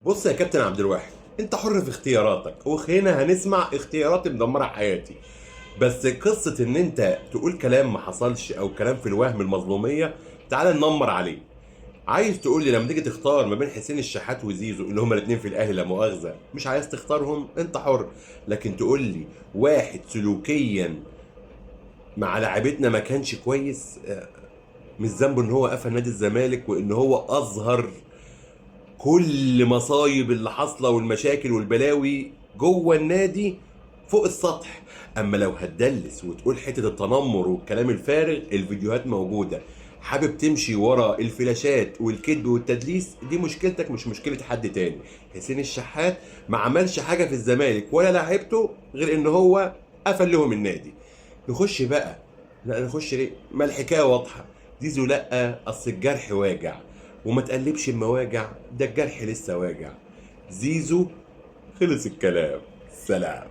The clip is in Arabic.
بص يا كابتن عبد الواحد، انت حر في اختياراتك، وهنا هنسمع اختيارات مدمره حياتي. بس قصه ان انت تقول كلام ما حصلش او كلام في الوهم المظلوميه، تعال ننمر عليه. عايز تقول لي لما تيجي تختار ما بين حسين الشحات وزيزو اللي هما الاثنين في الاهلي، لا مؤاخذه مش عايز تختارهم، انت حر. لكن تقول لي واحد سلوكيا مع لاعبتنا ما كانش كويس، مش ذنبه ان هو قفل نادي الزمالك وان هو اظهر كل مصايب اللي حاصله والمشاكل والبلاوي جوه النادي فوق السطح. اما لو هتدلس وتقول حته التنمر والكلام الفارغ، الفيديوهات موجوده. حابب تمشي ورا الفلاشات والكذب والتدليس، دي مشكلتك مش مشكله حد تاني. حسين الشحات ما عملش حاجه في الزمالك ولا لعبته غير ان هو قفل لهم النادي. نخش بقى. لا نخش ليه؟ ما الحكايه واضحه. زيزو لا، اصل الجرح واجع، وما تقلبش المواجع، ده الجرح لسه واجع. زيزو، خلص الكلام. سلام.